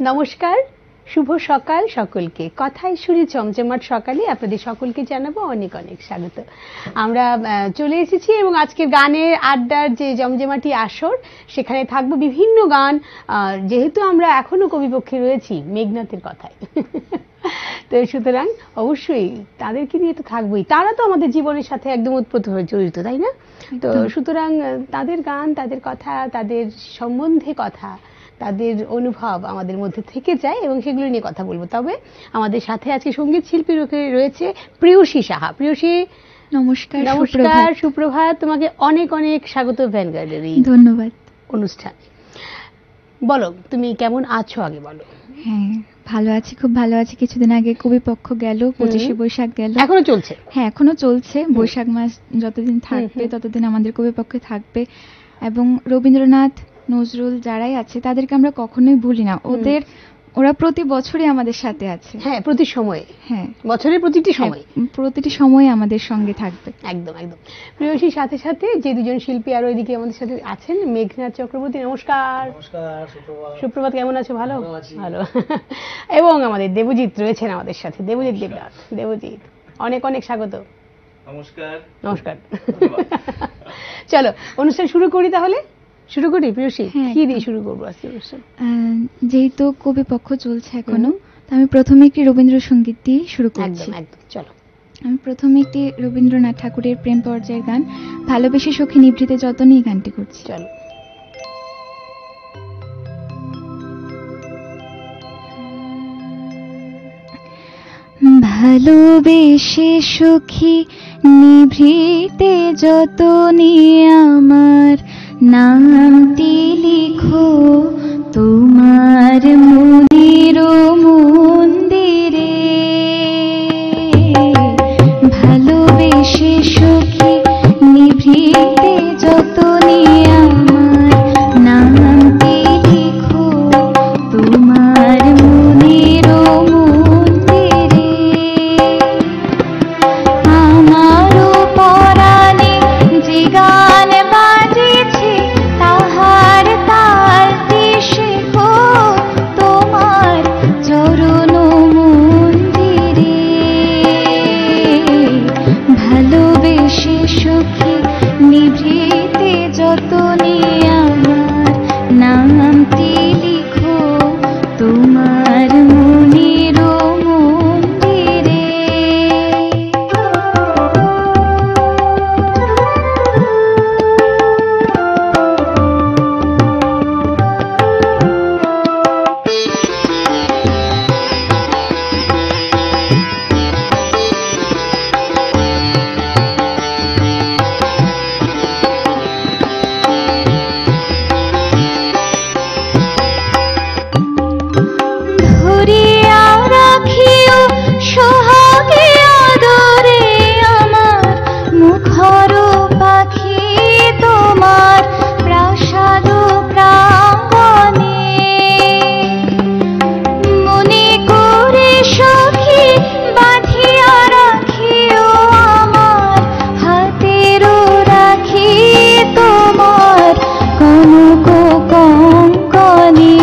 নমস্কার, শুভ সকাল সকলকে। কথায় সুরে চমচমাট সকালে আপনাদের সকলকে জানাবো অনেক অনেক স্বাগত। আমরা চলে এসেছি এবং আজকের গানের আড্ডার যে জমজমাটি আসর, সেখানে থাকবো বিভিন্ন গান। যেহেতু আমরা এখনো কবিপক্ষে রয়েছি মেঘনাথের কথায়, তো সুতরাং অবশ্যই তাদেরকে নিয়ে তো থাকবোই। তারা তো আমাদের জীবনের সাথে একদম ওতপ্রোতভাবে জড়িত, তাই না? তো সুতরাং তাদের গান, তাদের কথা, তাদের সম্বন্ধে কথা, তাদের অনুভব আমাদের মধ্যে থেকে যায় এবং সেগুলো নিয়ে কথা বলবো। তবে আমাদের সাথে আজকে সঙ্গীত শিল্পী রয়েছে প্রিয়সী সাহা। প্রিয়সী, নমস্কার। নমস্কার, সুপ্রভাত। তোমাকে অনেক অনেক স্বাগত ভ্যানগার্ডের এই ধন্যবাদ অনুষ্ঠান। বলো, তুমি কেমন আছো আগে বলো। হ্যাঁ, ভালো আছি, খুব ভালো আছি। কিছুদিন আগে কবিপক্ষ গেল, 25শে বৈশাখ গেল। এখনো চলছে? হ্যাঁ, এখনো চলছে। বৈশাখ মাস যতদিন থাকবে ততদিন আমাদের কবিপক্ষে থাকবে এবং রবীন্দ্রনাথ, নজরুল যারাই আছে তাদেরকে আমরা কখনোই ভুলি না। ওরা প্রতি বছরই আমাদের সাথে আছে। হ্যাঁ, প্রতি সময়ে। হ্যাঁ, বছরের প্রতিটি সময়, প্রতিটি সময় আমাদের সঙ্গে থাকবে। একদম একদম। প্রিয়সীর সাথে সাথে যে দুজন শিল্পী আরো এদিকে আমাদের সাথে আছেন, মেঘনাথ চক্রবর্তী। নমস্কার। নমস্কার, সুপ্রভাত। কেমন আছো? ভালো ভালো। এবং আমাদের দেবজিৎ রয়েছেন আমাদের সাথে, দেবজিৎ দেবনাথ। দেবজিৎ, অনেক অনেক স্বাগত। নমস্কার। নমস্কার। চলো অনুষ্ঠান শুরু করি তাহলে। শুরু করি প্রিয়সী, কি দিয়ে শুরু করবো আজকে অনুষ্ঠান? যেহেতু কবিপক্ষ চলছে এখনো, আমি প্রথমে একটি রবীন্দ্রসঙ্গীত দিয়ে শুরু করছি। একদম, চলো। আমি প্রথমে একটি রবীন্দ্রনাথ ঠাকুরের প্রেম পর্যায়ের গান ভালোবেসে সখী নিভৃতে যতন এই গানটি করছি। চলো। ভালোবেসে সখী নিভৃতে যতনে আমার নামটি লিখো তোমার মনের মন্দিরে। ভালোবেসে সখী নিভৃতে যতনে আমার নামটি লিখো তোমার মনের মন্দিরে। আমারও পরাণে যে গান বাজেছে তাহার তালটি শেখো তোমার চরণ মন্দিরে। ভালোবেসে সখী নিভৃতে যতনে আমার নামটি লিখো তোমার মনের মন্দিরে। ধরিয়া রাখিও সোহাগে আদরে আমার মুখর পাখি তোমার প্রাসাদ প্রাঙ্গণে। মনে করে সখী বাঁধিয়া রাখিও আমার হাতের রাখি তোমার কনক কঙ্কণে।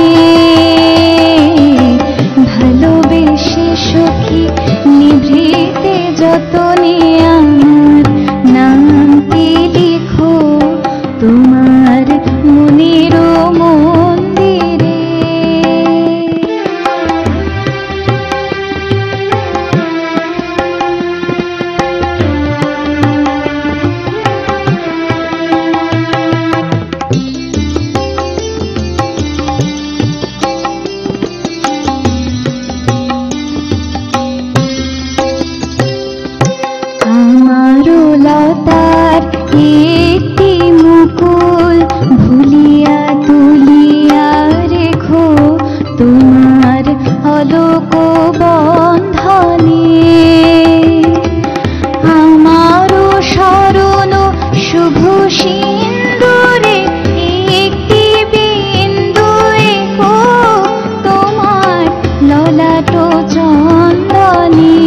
ভালোবেসে সখী নিভৃতে যতনে আমার নামটি লিখো তোমার মনের মন্দিরে। আমারও লতার একটি মুকুল ভুলিয়া তুলিয়া রেখো তোমার অলোক বন্ধনে। আমারও স্মরণ শুভ সিন্দুরে একটি বিন্দু এঁকো তোমার ললাট চন্দনে।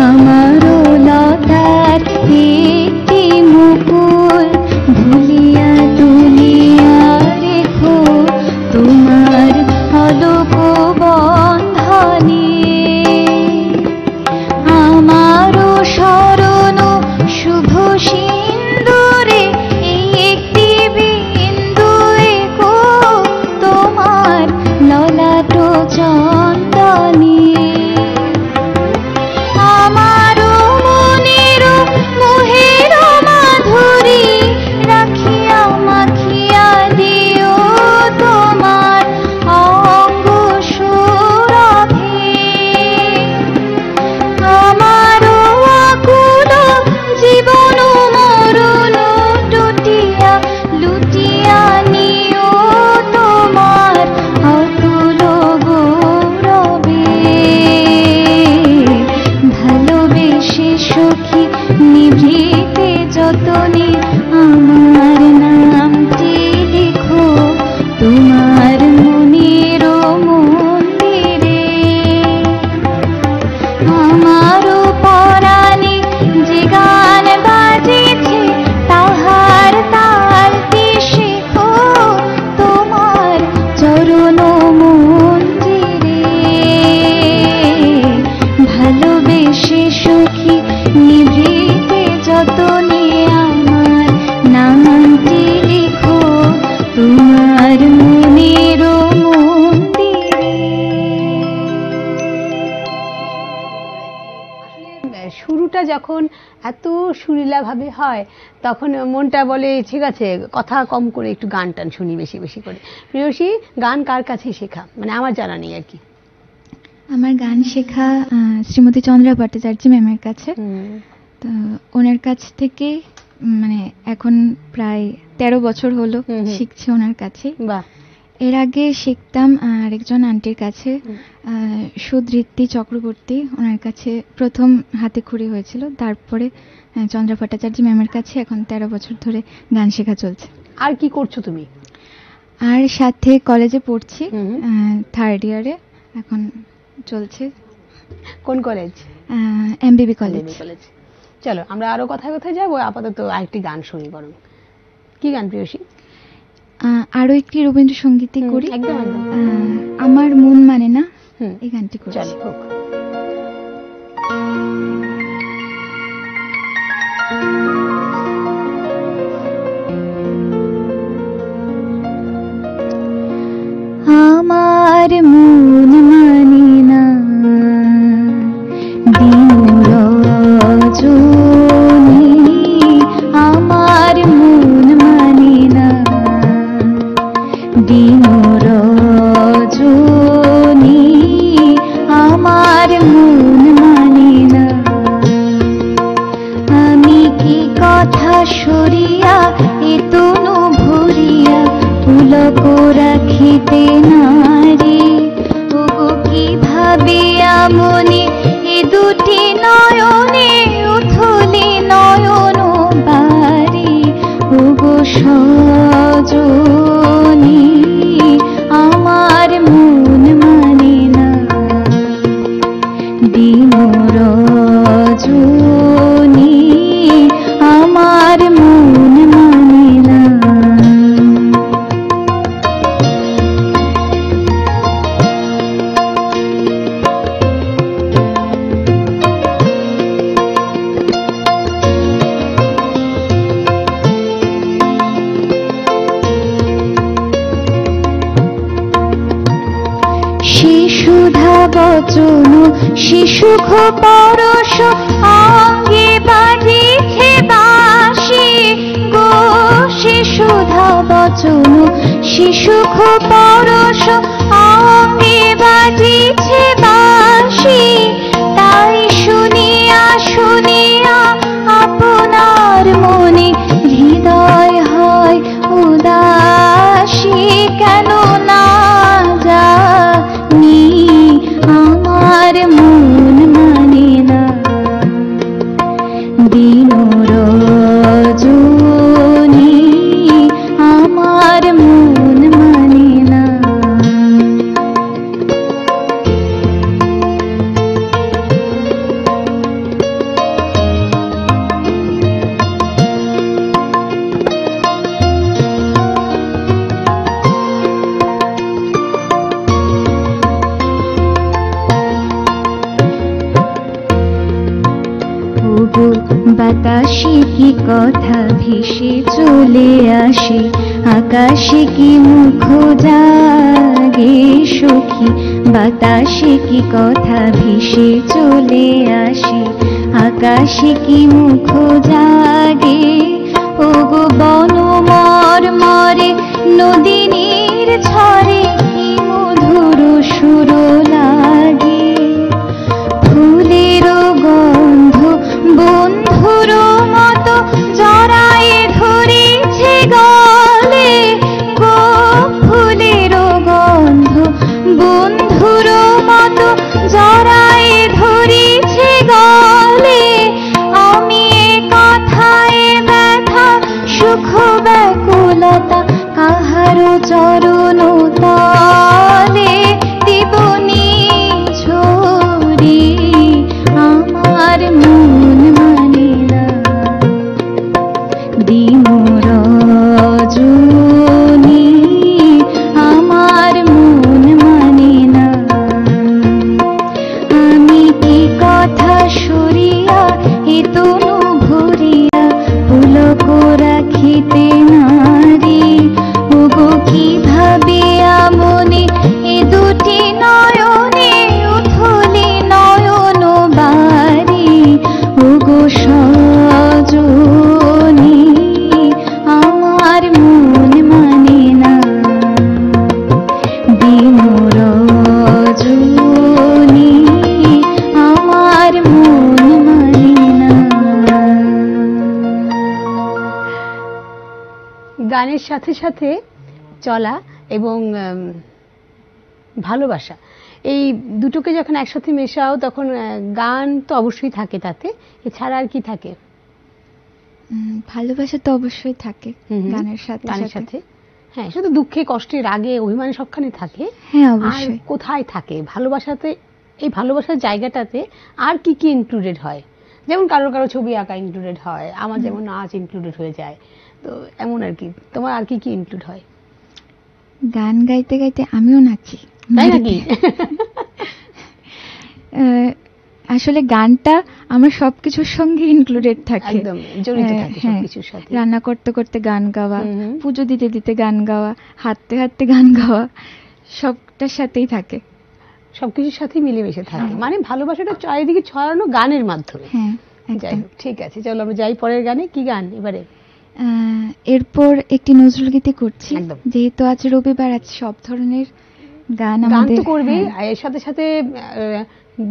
আমারও লতার একটি মুকুল ভুলিয়া তুলিয়া রেখো তোমার যখন এত সুরিলা ভাবে হয় তখন মনটা বলে ঠিক আছে কথা কম করে একটু গান টান শুনি বেশি বেশি করে। প্রেয়সী, গান কার কাছে শেখা? মানে আমার জানা নেই আর কি। আমার গান শেখা শ্রীমতী চন্দ্রা ভট্টাচার্য ম্যামের কাছে। তো ওনার কাছ থেকে মানে এখন প্রায় 13 বছর হলো শিখছি ওনার কাছে। বাহ। এর আগে শিখতাম আরেকজন আন্টির কাছে, সুধৃতি চক্রবর্তী, ওনার কাছে প্রথম হাতে খড়ি হয়েছিল। তারপরে চন্দ্রা ভট্টাচার্য ম্যামের কাছে এখন 13 বছর ধরে গান শেখা চলছে। আর কি করছো তুমি? আর সাথে কলেজে পড়ছি, 3rd ইয়ারে এখন চলছে। কোন কলেজ? এমবিবি কলেজ। চলো আমরা আরো কথায় কথায় যাবো, আপাতত আরেকটি গান শুনি বরং। কি গান প্রেয়সী? আরো একটি রবীন্দ্রসঙ্গীতই করি। একদম আমার মন মানে না, এই গানটি করি। চলো হোক। আমার মন মানে না দিন রজনী, আমার মন মানে না দিন রজনী, আমার মন মানে না। আমি কি কথা সরিয়া এ তনু ভরিয়া পুলক রাখিতে নারী, ওগো কি ভাবিয়া মনে এ দুটি নয়নে উথলি নয়ন বাড়ি, ওগো সজনী আমার মন মানে না দিন রজনী, আমার মন মানে না। শিশুধা বচন শিশুখ পরশ অঙ্গে বাজিছে বাঁশি গো, শিশুধা বচন শিশুখ পরশ অঙ্গে বাজিছে বাঁশি, তাই শুনিয়া শুনিয়া আপনার মনে হৃদয় হয় উদাসী, কেন না জানি আমার মন মানে না দিন রজনী, আমার মন মানে না। বাতাসে কি কথা ভেসে চলে আসে, আকাশে কি মুখ জাগে সখী, বাতাসে কি কথা ভেসে চলে আসে, আকাশে কি মুখ জাগে, ওগো বন মর্মরে নদীনীর ছড়ে কি মধুর সুর লাগে, ফুলের গন্ধ বন্ধুর মতো জড়ায়ে ধরেছে গলে গো, ফুলের গন্ধ বন্ধুর মতো জড়ায়ে ধরেছে গলে, আমি কথায় ব্যথা সুখ ব্যাকুলতা কাহারো গানের সাথে সাথে চলা এবং ভালোবাসা, এই দুটোকে যখন একসাথে মেশাও তখন গান তো অবশ্যই থাকে, তাতে এছাড়া আর কি থাকে? ভালোবাসা তো অবশ্যই থাকে গানের সাথে। হ্যাঁ, শুধু দুঃখে কষ্টে রাগে অভিমানে সবখানে থাকে। হ্যাঁ, আর অবশ্যই। কোথায় থাকে ভালোবাসাতে? এই ভালোবাসার জায়গাটাতে আর কি কি ইনক্লুডেড হয়? যেমন কারো কারো ছবি আঁকা ইনক্লুডেড হয়, আমার যেমন নাচ ইনক্লুডেড হয়ে যায়, তো এমন আর কি। তোমার আর কি কি ইনক্লুড হয়? গান গাইতে গাইতে আমিও নাচি। তাই নাকি? আসলে গানটা আমার সবকিছুর সঙ্গে ইনক্লুডেড থাকে, একদম জড়িত থাকে সবকিছুর সাথে। রান্না করতে করতে গান গাওয়া, পুজো দিতে দিতে গান গাওয়া, হাঁটতে হাঁটতে গান গাওয়া, সবটার সাথেই থাকে, সবকিছুর সাথে মিলেমিশে থাকে। মানে ভালোবাসাটা চারিদিকে ছড়ানো গানের মাধ্যমে। হ্যাঁ, যাই হোক, ঠিক আছে, চলো আমরা যাই পরের গানে। কি গান এবারে? এরপর একটি নজরুল গীতি করছি, যেহেতু আজ রবিবার, আছে সব ধরনের গান আমাদের করবে। এর সাথে সাথে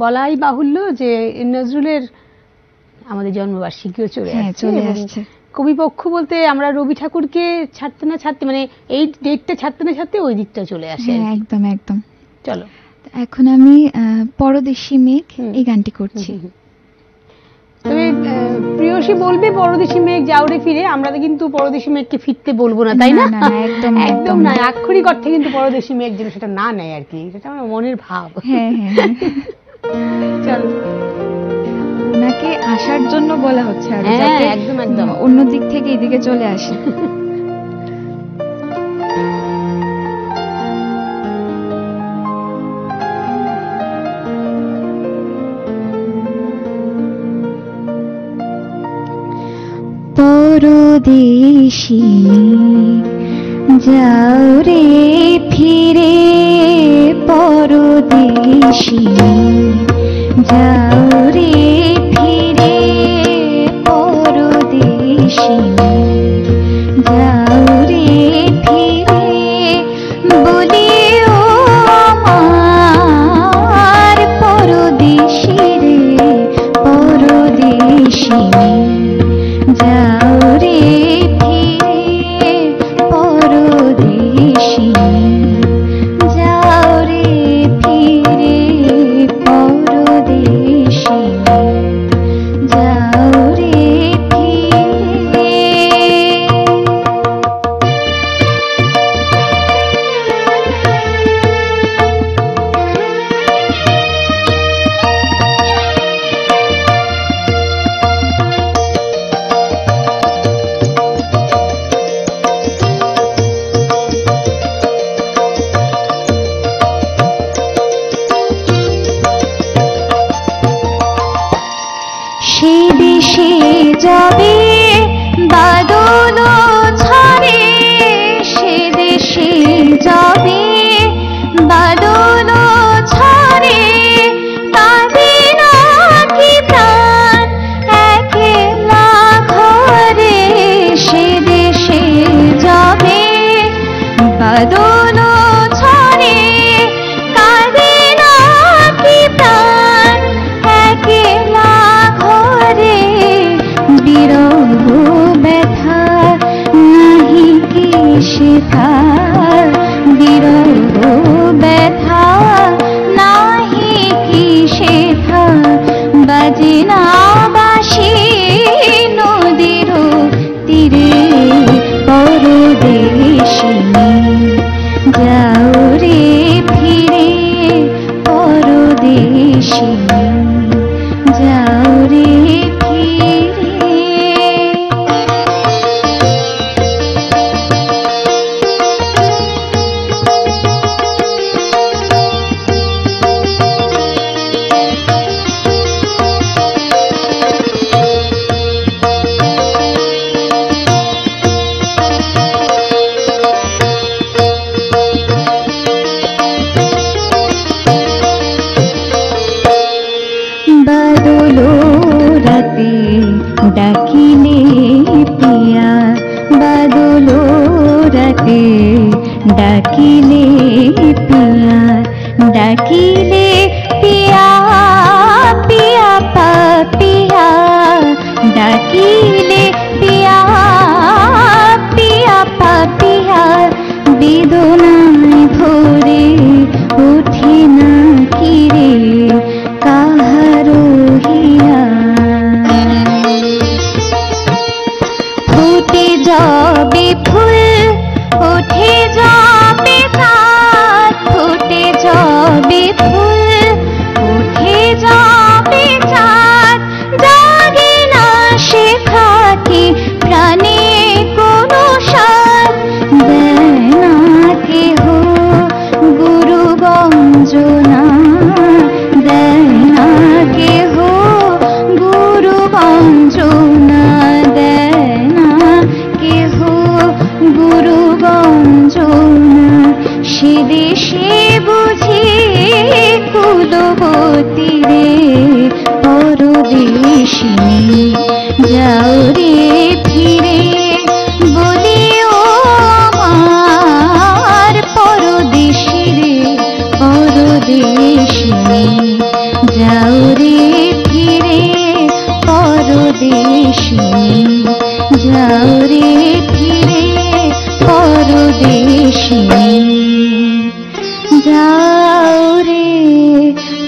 বলাই বাহুল্য যে নজরুলের আমাদের জন্মবার্ষিকীও চলে আসছে। কবিপক্ষ বলতে আমরা রবি ঠাকুরকে ছাড়তে না ছাড়তে, মানে এই ডেটটা ছাড়তে না ছাড়তে ওই দিকটা চলে আসে। একদম একদম। চলো, এখন আমি পরদেশি মেঘ এই গানটি করছি। তবে প্রিয়সী বলবে পরদেশি মেঘ যাওরে ফিরে, আমরা তো কিন্তু পরদেশি মেঘকে ফিরতে বলবো না, তাই না? একদম না, আক্ষরিক অর্থে কিন্তু পরদেশি মেঘ যেন সেটা না নেয় আর কি, সেটা আমার মনের ভাব। হ্যাঁ হ্যাঁ, চলো, ওনাকে আসার জন্য বলা হচ্ছে আর যাতে একদম একদম অন্য দিক থেকে এদিকে চলে আসে। পরদেশি যাও রে ফিরে, পরদেশি যাও রে ফিরে, পরদেশি যাও রে ফিরে, বলিও আমার পরদেশি রে, পরদেশি যাও রে ফিরে, পরদেশি যাও রে ফিরে, পরদেশি যাও রে ফিরে। সে দেশে যাবে বাদল ঝরে, সে দেশে যাবে বাদল ঝরে, কাঁদে না কি প্রাণ একলা ঘরে, সে দেশে যাবে বাদল ঝরে, কাঁদে না কি প্রাণ একলা ঘরে, বিরহ ব্যথা নাহি কি শেখা, বিরহ ব্যথা নাহি কি শেখা, বাজে না বাঁশি নদীর তীরে, পরদেশি যাও রে ফিরে, পরদেশি যাও রে ফিরে। বাদলো রাতে ডাকিলে পিয়া, বাদলো রাতে ডাকিলে পিয়া, ডাকিলে পিয়া পিয়া পাপিয়া, ডাকিলে পিয়া পিয়া পাপিয়া। দেশে বুঝি কুলবতী রে পরদেশিনী যাও রে ফিরে বলি ও আমার পরদেশী রে পরদেশিনী যাও রে ফিরে পরদেশিনী যাও রে ফিরে পরদেশিনী যাও রে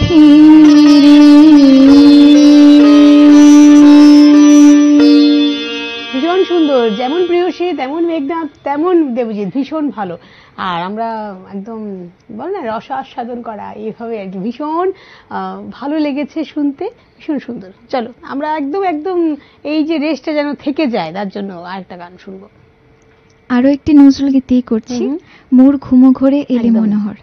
ফিরে। ভীষণ সুন্দর, যেমন প্রিয়সী তেমন মেঘনাথ তেমন দেবজিৎ, ভীষণ ভালো। আর আমরা একদম বল না রস আস্বাদন করা এইভাবে আর কি, ভীষণ ভালো লেগেছে শুনতে, ভীষণ সুন্দর। চলো আমরা একদম একদম এই যে রেস্টটা যেন থেকে যায় তার জন্য আরেকটা গান শুনবো। আরো একটি নজরুল গীতি করছি, মোর ঘুমো ঘরে এলে মনোহর।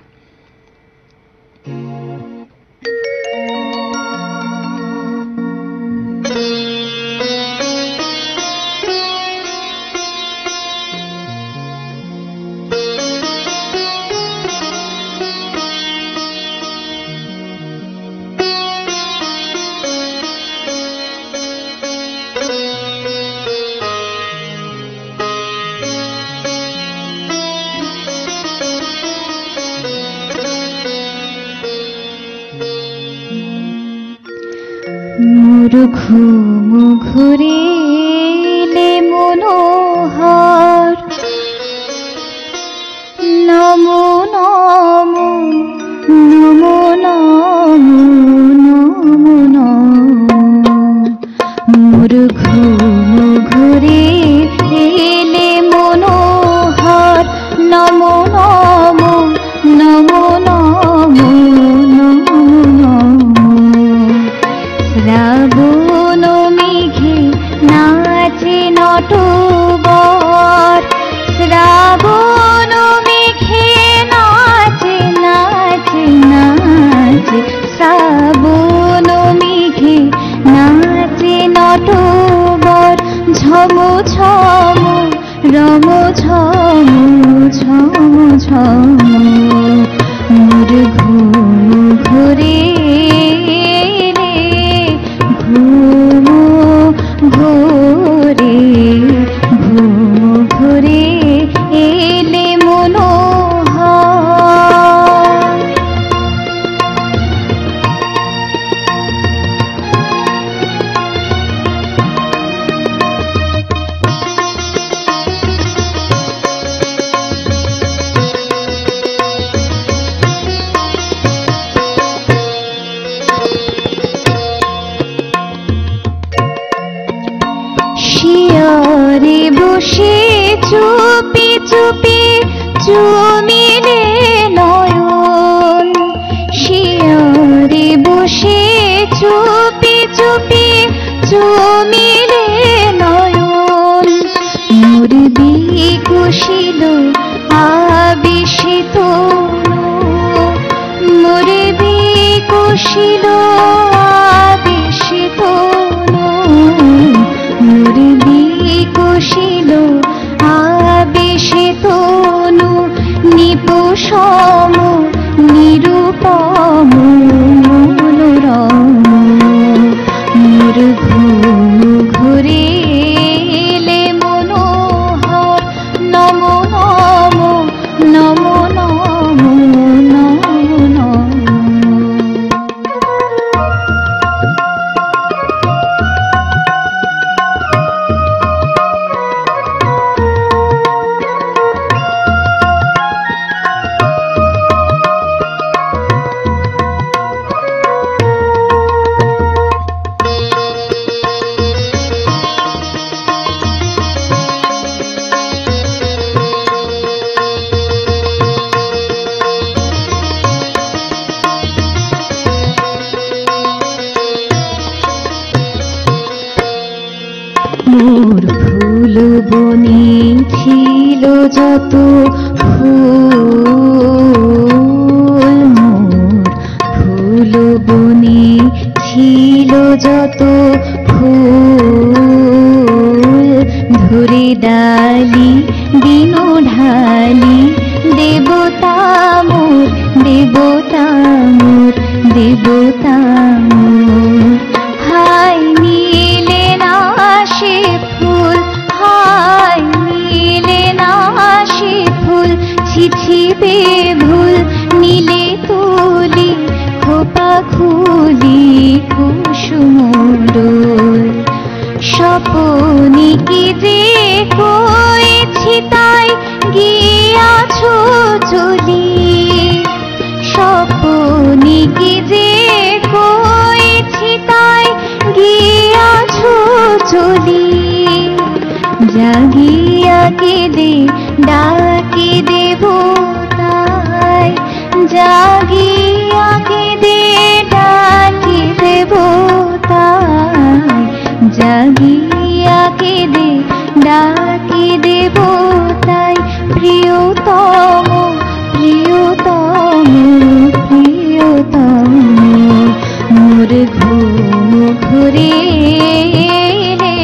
মোর ঘুম ঘুরে এলে মনোহর নমো নমো নমো নমো নমো নমো। মোর ঘুম ঘুরে এলে মনোহর নমো নমো নমো নমো নমো নমো। শ্রাবণ মেঘে নাচে নটবর শ্রাবণ মেঘে নাচে নাচে নাচে শ্রাবণ মেঘে নাচে নটবর ঝম ঝম রম ঝম ঝম ঝম। মোর ঘুম ঘুরে ঘুম ঘুরে ঘুম ঘুরে এলে মনোহর। শিয়রে বসে চুপি চুপি চুমিলে নয়ন শিয়রে বসে চুপি চুপি চুমিলে নয়ন। মোর বিকুশিল আবিষিত মোর বিকুশিল আবিষিত মোর বিকুশিল আবেশিত নিপুষম নিরূপম মনোরম। মোর ঘুম ঘুরে এলে মনোহর নমো নমো নমো নমো নমো নমো। মোর ফুল বনে ছিল যত ফুল মোর ফুল বনে ছিল যত ফুল ধরে ডালি দিন ঢালি দেবতা দেবতা মোর, দেবতা মোর। হায় নীলে না সে ফুল, হায় নীলে না সে ফুল, ছিছিবে ভুল নীলে তুলি খোপা খুলি কুসুম ডোল। স্বপনে কি যে করেছি তাই গিয়াছো চলি, স্বপনে কি যে করেছি তাই গিয়াছো চলি। জাগিয়া কেঁদে ডাকি দেবতায়, জাগিয়া কেঁদে ডাকি দেবতায়, জাগিয়া কেঁদে ডাকি দেবতায়। প্রিয়তম প্রিয়তম প্রিয়তম মোর ঘুম ঘুরে রে,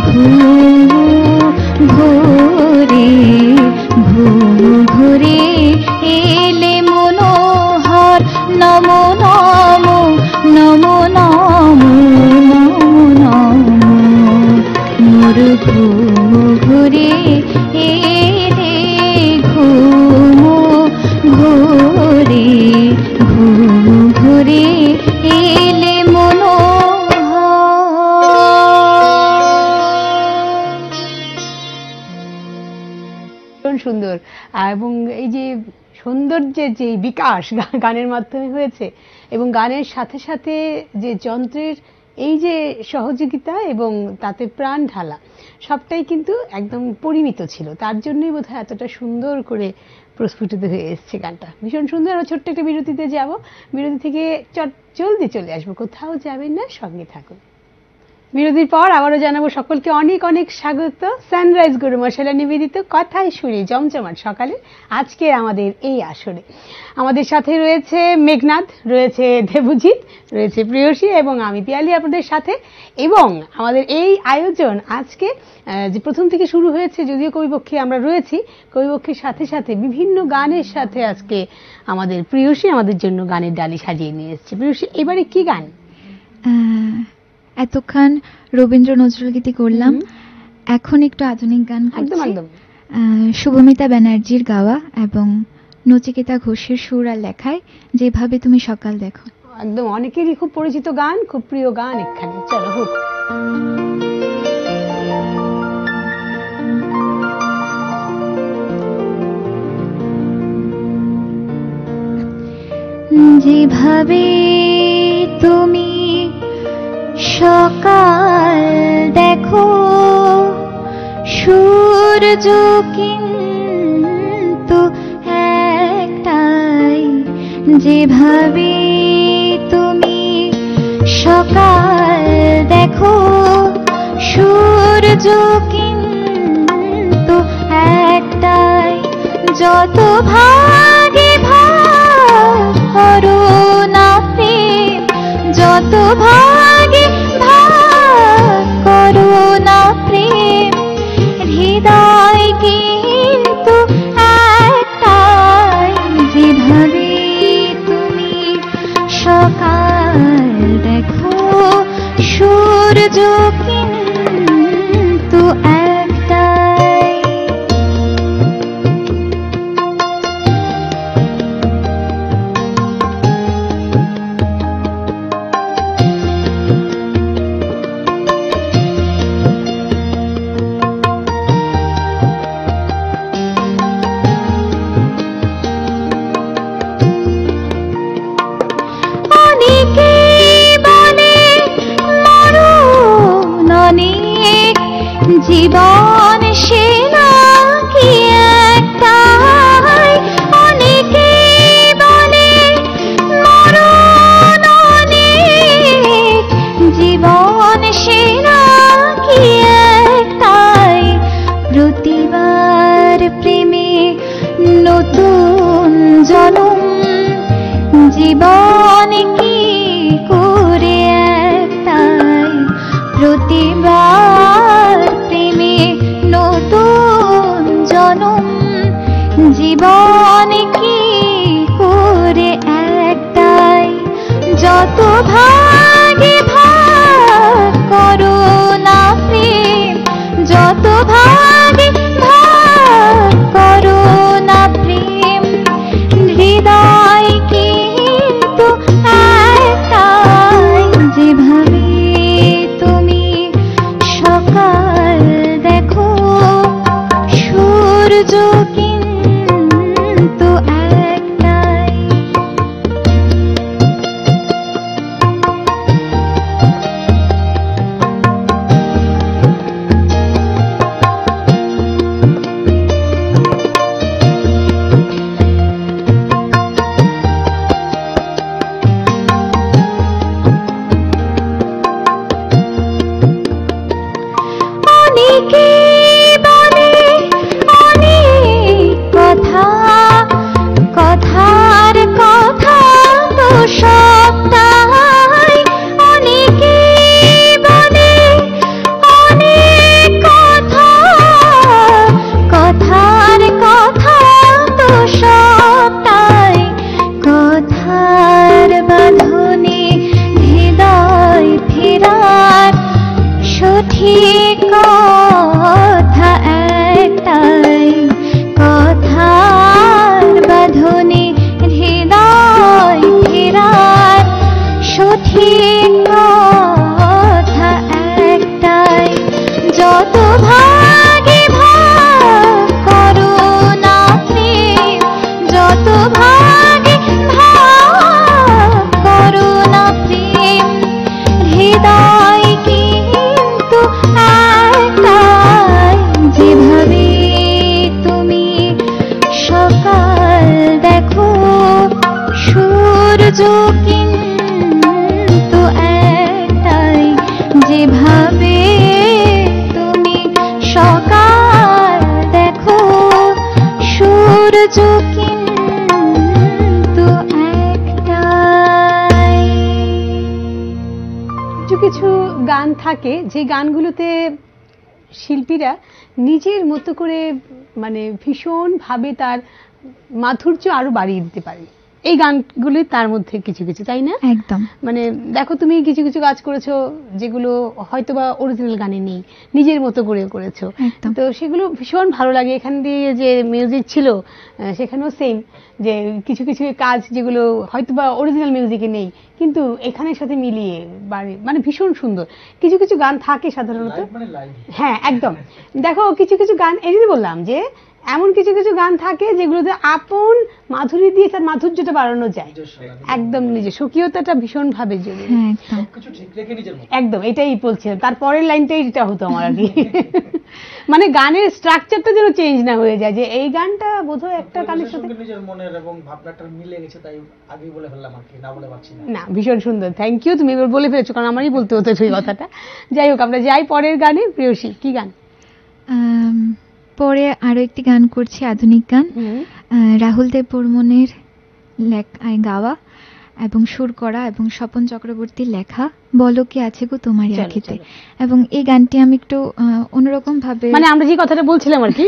ঘুম ঘুরে ঘুম ঘুরে এলে মনোহর। নম নম নম নম নম নম মোর ঘুম ঘুরে এলে, ঘুম ঘুরে ঘুম ঘুরে এলে ভীষণ সুন্দর। এবং এই যে সৌন্দর্যের যে বিকাশ গানের মাধ্যমে হয়েছে এবং গানের সাথে সাথে যে যন্ত্রের এই যে সহযোগিতা এবং তাতে প্রাণ ঢালা সবটাই কিন্তু একদম পরিমিত ছিল, তার জন্যই বোধহয় এতটা সুন্দর করে প্রস্ফুটিত হয়ে এসছে গানটা। ভীষণ সুন্দর। আমরা ছোট্ট একটা বিরতিতে যাব, বিরতি থেকে জলদি চলে আসবো, কোথাও যাবেন না, সঙ্গে থাকুন। বিরতির পর আবারও জানাবো সকলকে অনেক অনেক স্বাগত সানরাইজ গুরু মশালা নিবেদিত কথায় সুরে জমজমাট সকালে আজকে আমাদের এই আসরে। আমাদের সাথে রয়েছে মেঘনাদ, রয়েছে দেবজিৎ, রয়েছে প্রিয়সী এবং আমি পিয়ালি আপনাদের সাথে। এবং আমাদের এই আয়োজন আজকে যে প্রথম থেকে শুরু হয়েছে, যদিও কবিপক্ষে আমরা রয়েছি, কবিপক্ষের সাথে সাথে বিভিন্ন গানের সাথে আজকে আমাদের প্রিয়সী আমাদের জন্য গানের ডালি সাজিয়ে নিয়ে এসেছে। প্রিয়সী, এবারে কি গান? এতক্ষণ রবীন্দ্র নজরুল গীতি করলাম, এখন একটু আধুনিক গান একদম করছি। একদম শুভমিতা ব্যানার্জির গাওয়া এবং নচিকেতা ঘোষের সুর আর লেখায় যেভাবে তুমি সকাল দেখো। একদম অনেকেরই খুব পরিচিত গান, খুব প্রিয় গান এখানে। চলো হোক। যেভাবে তুমি সকাল দেখো, সূর্য কিন্তু একটাই। যেভাবে তুমি সকাল দেখো, সূর্য কিন্তু একটাই। যত ভাগে ভাগ করো না প্রেম, যত ভাগে ভাগ করো না প্রেম, হৃদয় কিন্তু একটাই। যেভাবে তুমি সকাল দেখো, সূর্য কিন্তু একটাই। জীবন সে নাকি একটাই। অনেকে বলে মরণ অনেক, জীবন সে নাকি একটাই। প্রতিবার প্রেমে নতুন জনম, জীবন কি করে একটাই। প্রতিবার প্রেমে নতুন জনম, জীবন কি হৃদয় কিন্তু একটাই, যেভাবে তুমি সকাল দেখো সূর্য কিন্তু একটাই। অনেকে বলে অনেক কথা, কথার কথা তো সবটাই। অনেকে বলে অনেক কথা, কথার কথা তো সবটাই। কথার বাঁধনে হৃদয় ফেরার সঠিক কথা একটাই, কথার বাঁধনে হৃদয় ফেরার সঠিক কথা একটাই। যত ভাগে ভাগ করো না প্রেম, যত ভাগে ভাগ করো না প্রেম, হৃদয় কিন্তু একটাই। যেভাবে তুমি সকাল দেখো সূর্য কিন্তু একটাই, যেভাবে তুমি সকাল দেখো সূর্য কিন্তু একটাই। কিছু কিছু গান থাকে যে গানগুলোতে শিল্পীরা নিজের মতো করে মানে ভীষণভাবে তার মাধুর্য আরো বাড়িয়ে দিতে পারে। এই গানগুলি তার মধ্যে কিছু কিছু, তাই না? একদম। মানে দেখো তুমি কিছু কিছু কাজ করেছো যেগুলো হয়তোবা অরিজিনাল গানে নেই, নিজের মতো করে করেছো, একদম। তো সেগুলো ভীষণ ভালো লাগে। এখান দিয়ে যে মিউজিক ছিল সেখানেও সেম, যে কিছু কিছু কাজ যেগুলো হয়তোবা অরিজিনাল মিউজিকে নেই কিন্তু এখানের সাথে মিলিয়ে মানে ভীষণ সুন্দর। কিছু কিছু গান থাকে সাধারণত, মানে লাইভ। হ্যাঁ একদম। দেখো কিছু কিছু গান, এই জন্য বললাম যে এমন কিছু কিছু গান থাকে যেগুলোতে আপন মাধুরী দিয়ে তার মাধুর্যটা বাড়ানো যায়, একদম নিজের স্বকীয়তাটা ভীষণ ভাবে জড়িয়ে। হ্যাঁ, একদম। কিছু ঠিক রেখে নিজের মতো। একদম এটাই বলছিলাম, তারপরের লাইনটাই এটা হতো আমার আর কি। মানে গানের স্ট্রাকচারটা যেন চেঞ্জ না হয়ে যায়, যে এই গানটা বোধহয় একটা গানের সাথে নিজের মনের এবং ভাবনাটা মিলে গেছে, তাই আগেই বলে ফেললাম আর কি, না বলে পারছি না। না, ভীষণ সুন্দর, থ্যাংক ইউ। তুমি এবার বলে ফেলেছো, কারণ আমারই বলতে হতো সেই কথাটা। যাই হোক, আমরা যাই পরের গানে। প্রিয়সী, কি গান? পরে আরো একটি গান করছি, আধুনিক গান, রাহুল দেব বর্মনের গাওয়া এবং সুর করা এবং স্বপন চক্রবর্তীর লেখা, বলো কি আছে গো তোমারই আঁখিতে। এবং এই গানটি আমি একটু অন্যরকম ভাবে, মানে আমরা যে কথাটা বলছিলাম আর কি,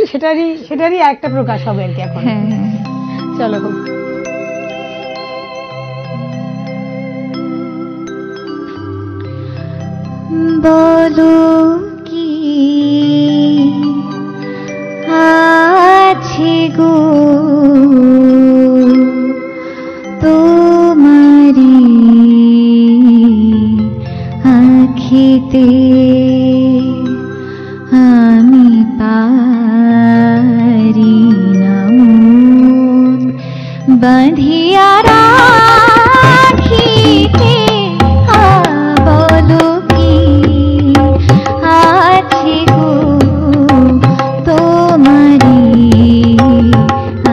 সেটারই একটা প্রকাশ হবে আর কি এখন। হ্যাঁ হ্যাঁ, চলো হোক। বলো কি আছে গো তোমারি আঁখিতে, আমি পারি না মন বাঁধিয়া রাখিতে। বলো কি আছে গো তোমারি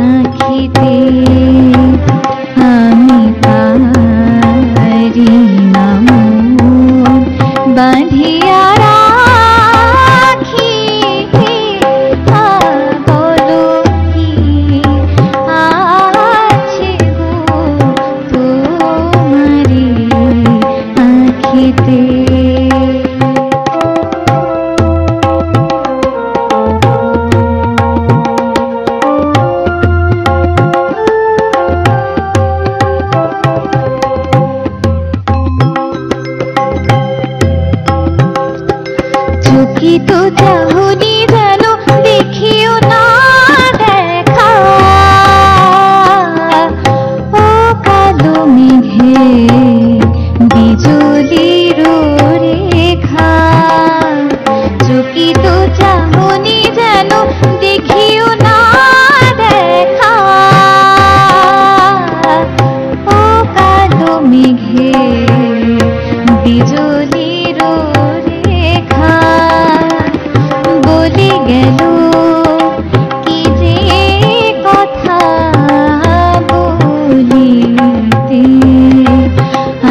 আঁখিতে, আমি পারি না মন বাঁধিয়া রাখিতে। বলো কি আছে গো তোমারি আঁখিতে। চকিত চাহনি যেন দেখিও না দেখা, কালো মেঘে বিজলির রেখা চকিত চাহনি যেন দেখিও না দেখা ও কালো মেঘে বিজলির রেখা বলে গেল কি যে কথা বলিতে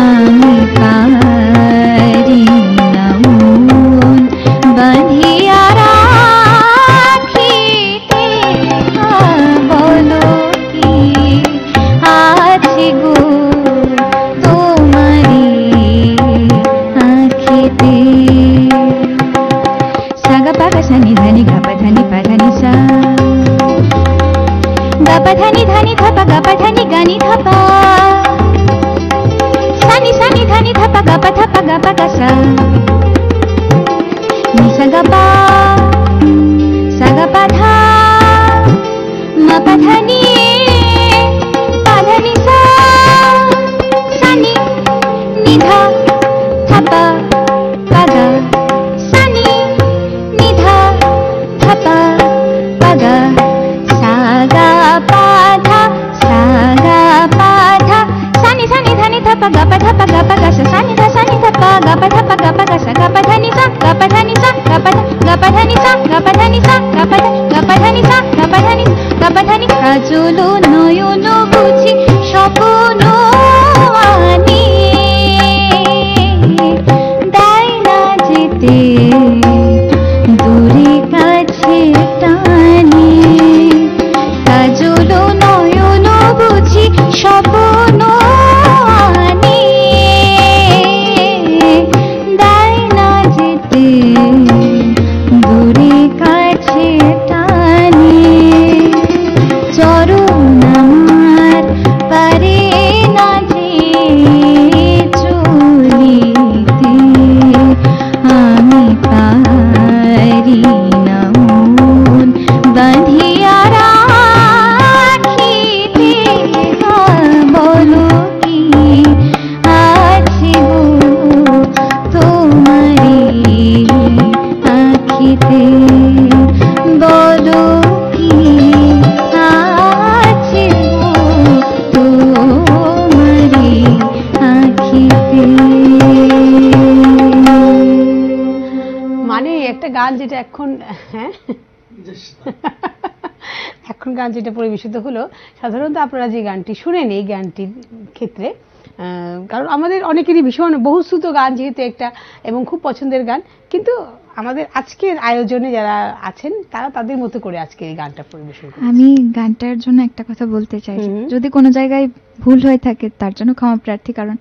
আমি পারি না মন বাঁধিয়া রাখিতে বলো কি আছে গো তোমারি আঁখিতে সাগা পাগা সানি ধানি গাপা ধানি পা ধানি সা গাপা ধানি ধানি ধাপা গাপা ধানি গানি ধাপা সানি সানি ধানি ধাপা গাপা ধাপা গাপা গাসা নিসা গাপা সাগা পা ধা মা পা ধানি পা ধানি সা সানি নিধা ধাপা পাগা সানি নিধা ধাপা পাগা সাগা পাধা সানি সানি ধানি ধাপা গাপা গাসা সানি ধাপা গাপা গাসা গাপা ধানি সা গাপা ধানি সা গাপা ধানি সা গাপা ধানি সা গাপা ধানি সা গাপা ধানি কাজল নয়ন বুঝি স্বপ্ন আনি দায় না যেতে দূরে কাছে টানি কাজল নয়ন বুঝি স্বপ্ন আনি দায় না যেতে দূরে কাছে টানি চরণ আমার পারে না যে চলিতে আমি পারি না মন বাঁধিয়া রাখিতে বলো কি আছে গো তোমারি আঁখিতে বলো কি আছে গো তোমারি আঁখিতে মানে একটা গান যেটা এখন হ্যাঁ এখন গান যেটা পরিবেশিত হলো সাধারণত আপনারা যে গানটি শুনেন এই গানটির ক্ষেত্রে কারণ আমাদের অনেকেরই ভীষণ বহুশ্রুত গান যেহেতু একটা এবং খুব পছন্দের গান কিন্তু আমাদের আজকের আয়োজনে যারা আছেন তারা তাদের মতো করে আজকে এই গানটা পরিবেশন করেন। আমি গানটার জন্য একটা কথা বলতে চাই, যদি কোনো জায়গায় ভুল হয়ে থাকে তার জন্য ক্ষমা প্রার্থী, কারণ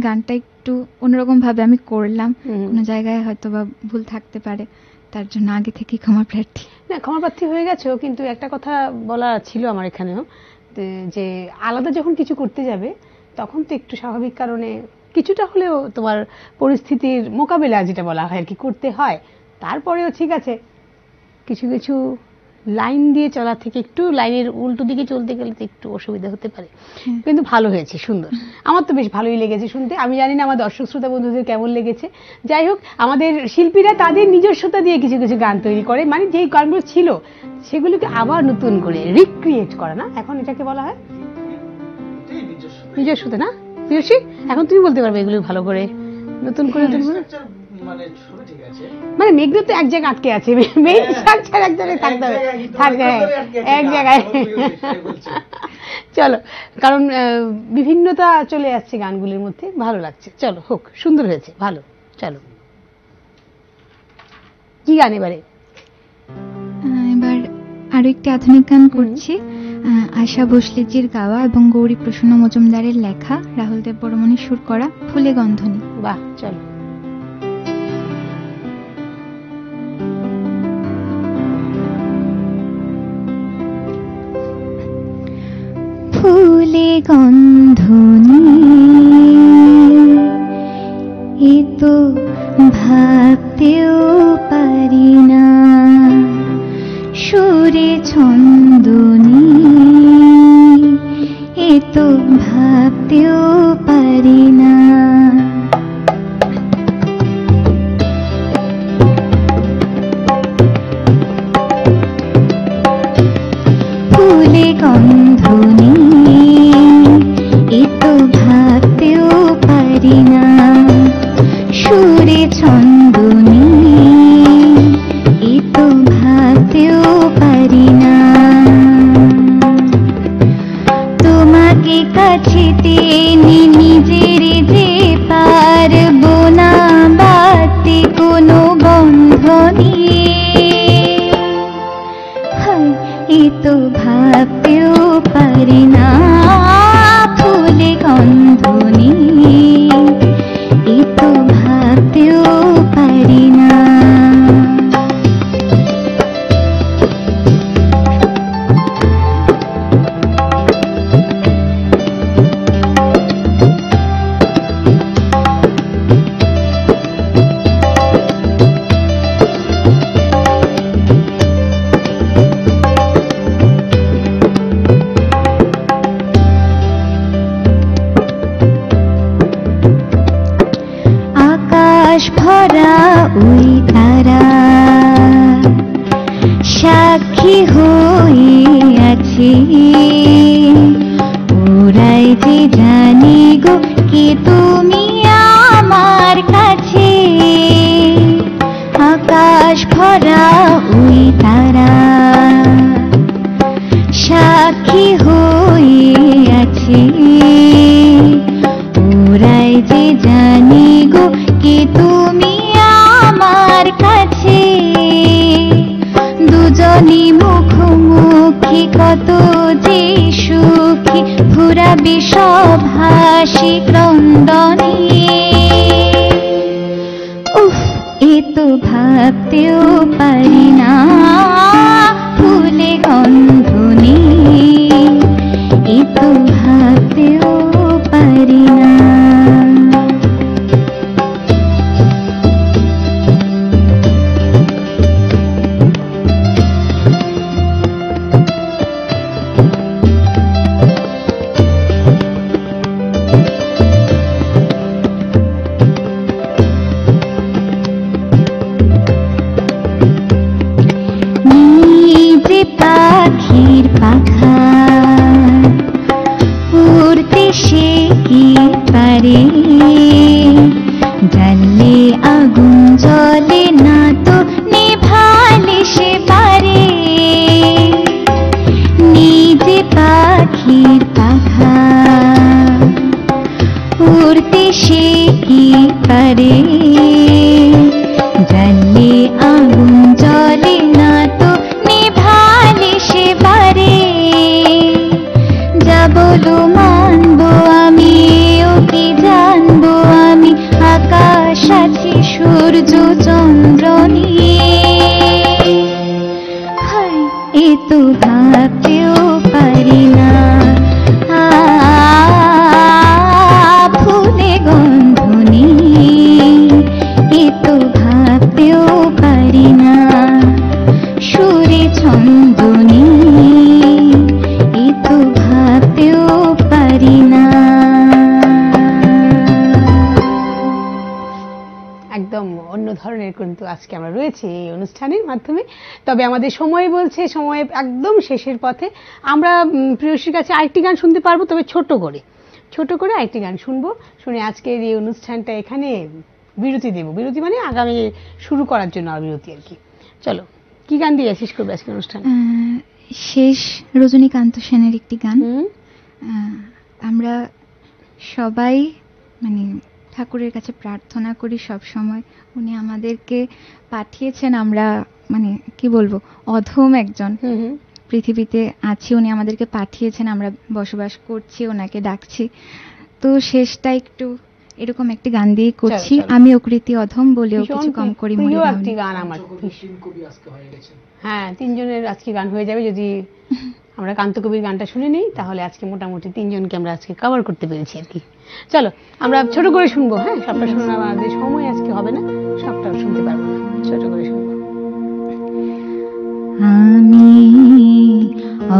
গানটা একটু অন্যরকম ভাবে আমি করলাম, কোনো জায়গায় হয়তো বা ভুল থাকতে পারে, তার জন্য আগে থেকে ক্ষমা প্রার্থী। না, ক্ষমা প্রার্থী হয়ে গেছো, কিন্তু একটা কথা বলা ছিল আমার এখানেও যে আলাদা যখন কিছু করতে যাবে তখন তো একটু স্বাভাবিক কারণে কিছুটা হলেও তোমার পরিস্থিতির মোকাবেলা যেটা বলা হয় আর কি করতে হয়। তারপরেও ঠিক আছে, কিছু কিছু লাইন দিয়ে চলা থেকে একটু লাইনের উল্টো দিকে চলতে গেলে তো একটু অসুবিধা হতে পারে, কিন্তু ভালো হয়েছে, সুন্দর। আমার তো বেশ ভালোই লেগেছে শুনতে। আমি জানি না আমার দর্শক শ্রোতা বন্ধুদের কেমন লেগেছে। যাই হোক, আমাদের শিল্পীরা তাদের নিজস্বতা দিয়ে কিছু কিছু গান তৈরি করে, মানে যেই গানগুলো ছিল সেগুলোকে আবার নতুন করে রিক্রিয়েট করা, না এখন এটাকে বলা হয় নিজস্বতা, না প্রিয়সী? এখন তুমি বলতে পারবে এগুলো ভালো করে নতুন করে মানে মেঘনা তো এক জায়গায় আটকে আছে, মেইন স্ট্রাকচার এক জায়গায় থাকতে হবে, থাকবে এক জায়গায়। চলো, কারণ বিভিন্নতা চলে আসছে গানগুলির মধ্যে, ভালো লাগছে। চলো হোক, সুন্দর হয়েছে, ভালো। চলো, কি গান এবারে? এবার আরো একটি আধুনিক গান করছি, আশা ভোসলেজির গাওয়া এবং গৌরী প্রসন্ন মজুমদারের লেখা, রাহুল দেব বর্মণের সুর করা ফুলে গন্ধনী। বাহ, চলো। ফুলে গন্ধনী এ তো ভাবতেও পারি না, সুরে ছন্দনী এ তো ভাবতেও পারি না। ফুলে গন্ধ নেই এ তো ভাবতেও পারি না। সুরে ছন্দ নেই এ তো ভাবতেও পারি না। তোমাকে কাছে টেনে নিজের যে পারবো না বাড়তে কোনো বন্ধনে। হায় এ তো ভাবতেও পারি না। ফুলে গন্ধ নেই এ তো ভাবতেও পারি না। আকাশ ভরা ওই তারা সাক্ষী হয়ে আছে। ওরাই যে জানি গো কে তুমি আমার কাছে। আকাশ ভরা ওই তারা সাক্ষী হয়ে আছে। ওরাই যে জানি গো কে তুমি আমার কাছে। দুজনি মুখোমুখি কত যে সুখী ফুরাবে সব হাসি ক্রন্দনে। উফ এ তো ভাবতেও পারি না। ফুলে গন্ধ নেই এ তো ভাবতেও পারি না। নিজে পাখির পাখা উড়তে সে কি পারে। জ্বললে আগুন জ্বলে না তো নেভালে সে পারে। নিজে পাখির পাখা উড়তে সে কি পারে। জ্বললে আগুন জ্বলে না তো নেভালে সে পারে। যা বলো মানবো আমি ও কি জানবো আমি। আকাশ আছে সূর্য চন্দ্র নিয়ে। হায় এ তো ভাবতেও পারি না। ফুলে গন্ধ নেই এ তো ভাবতেও পারি না। সুরে ছন্দ নেই এ তো ভাবতেও পারি না। একদম অন্য ধরনের কিন্তু আজকে আমরা রয়েছি এই অনুষ্ঠানের মাধ্যমে। তবে আমাদের সময় বলছে, সময় একদম শেষের পথে। আমরা প্রিয়সীর কাছে আরেকটি গান শুনতে পারবো, তবে ছোট করে আরেকটি গান শুনবো। শুনে আজকের এই অনুষ্ঠানটা এখানে বিরতি দেব। বিরতি মানে আগামী শুরু করার জন্য আর বিরতি আর কি। চলো কি গান দিয়ে শেষ করবে আজকে অনুষ্ঠান? শেষ রজনীকান্ত সেনের একটি গান। আমরা সবাই মানে ঠাকুরের কাছে প্রার্থনা করি সব সময়। উনি আমাদেরকে পাঠিয়েছেন, আমরা মানে কি বলবো অধম একজন পৃথিবীতে আছি, উনি আমাদেরকে পাঠিয়েছেন, আমরা বসবাস করছি, ওনাকে ডাকছি। তো শেষটা একটু এরকম একটি গান দিয়ে করছি। আমি অকৃতি অধম বলেও কিছু কম করি মনে হয় একটি গান আমার। হ্যাঁ, তিনজনের আজকে গান হয়ে যাবে। যদি আমরা কান্তকবির গানটা শুনে নিই তাহলে আজকে মোটামুটি তিনজনকে আমরা আজকে কভার করতে পেরেছি আর কি। চলো আমরা ছোট করে শুনবো। হ্যাঁ, সবটা শোনার আমাদের সময় আজকে হবে না, সবটাও শুনতে পারবো না, ছোট করে শুনবো। আমি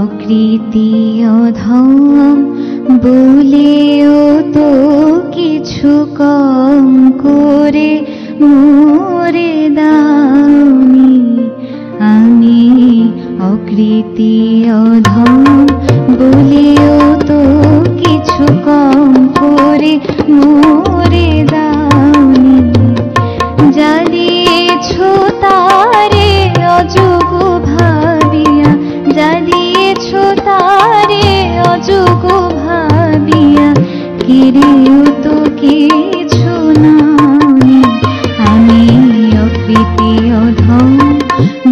অকৃতি অধম বলেও তো কিছু কম করে মোরে দাওনি, আমি অকৃতি অধম বলেও তো কিছু কম করে মোরে দাওনি, জ্বালিয়েছো তারে অযোগ ভাবিয়া, জ্বালিয়েছো তারে অযোগ ভাবিয়া, কেড়েও তো কিছু নাওনি, আমি অকৃতি অধম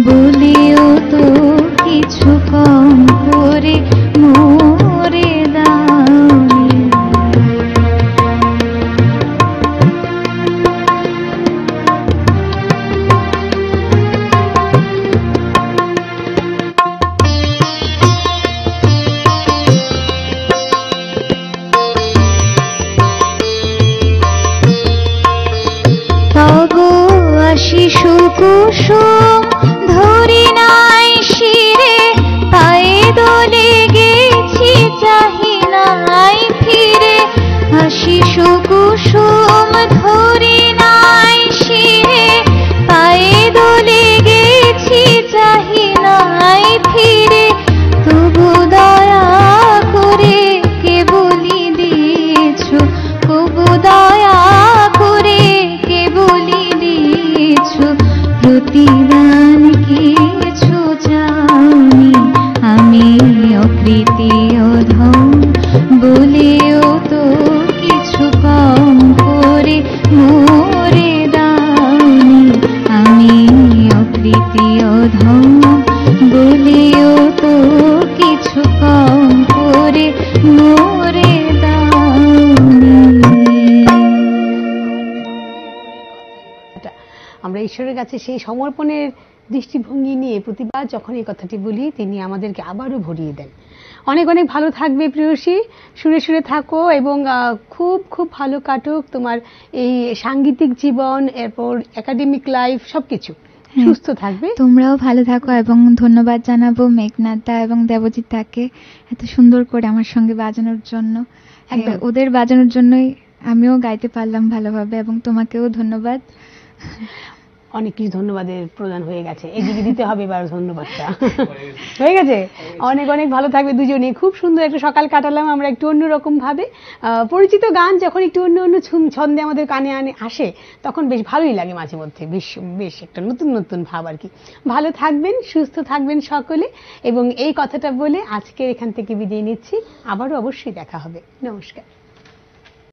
বলেও তো কিছু কম করে মোরে দাওনি। তব আশিস কুসুম ধরি নাই শিরে, পায়ে দোলে গেছি চাহি নাই ফিরে, আশিস কুসুম ধরি নাই শিরে, পায়ে দোলে গেছি চাহি নাই ফিরে, তবু দয়া করে কে বলি দিয়েছো, তবু দয়া করে কে বলি দিয়েছো, প্রতিদান কিছু চাওনি, আমি অকৃতি অধম বলেও তো কিছু কম করে মোরে দাওনি, আমি অকৃতি অধম বলেও তো কিছু কম করে মোরে দাওনি। আমরা ঈশ্বরের কাছে সেই সমর্পণের দৃষ্টিভঙ্গি নিয়ে প্রতিবার যখন এই কথাটি বলি তিনি আমাদেরকে আবারও ভরিয়ে দেন। অনেক অনেক ভালো থাকবে প্রেয়সী, সুরে সুরে থাকো এবং খুব খুব ভালো কাটুক তোমার এই সাংগীতিক জীবন, এরপর একাডেমিক লাইফ, সবকিছু সুস্থ থাকবে। তোমরাও ভালো থাকো এবং ধন্যবাদ জানাবো মেঘনাদা এবং দেবজিৎদাকে এত সুন্দর করে আমার সঙ্গে বাজানোর জন্য। একদম। ওদের বাজানোর জন্যই আমিও গাইতে পারলাম ভালোভাবে, এবং তোমাকেও ধন্যবাদ। অনেক কিছু ধন্যবাদের প্রদান হয়ে গেছে, এদিকে দিতে হবে এবার ধন্যবাদটা। হয়ে গেছে। অনেক অনেক ভালো থাকবে দুজনেই। খুব সুন্দর একটা সকাল কাটালাম আমরা একটু অন্যরকম ভাবে। পরিচিত গান যখন একটু অন্য অন্য ছন্দে আমাদের কানে আসে তখন বেশ ভালোই লাগে মাঝে মধ্যে, বেশ বেশ একটা নতুন নতুন ভাব আর কি। ভালো থাকবেন, সুস্থ থাকবেন সকলে, এবং এই কথাটা বলে আজকের এখান থেকে বিদায় নিচ্ছি। আবারও অবশ্যই দেখা হবে। নমস্কার।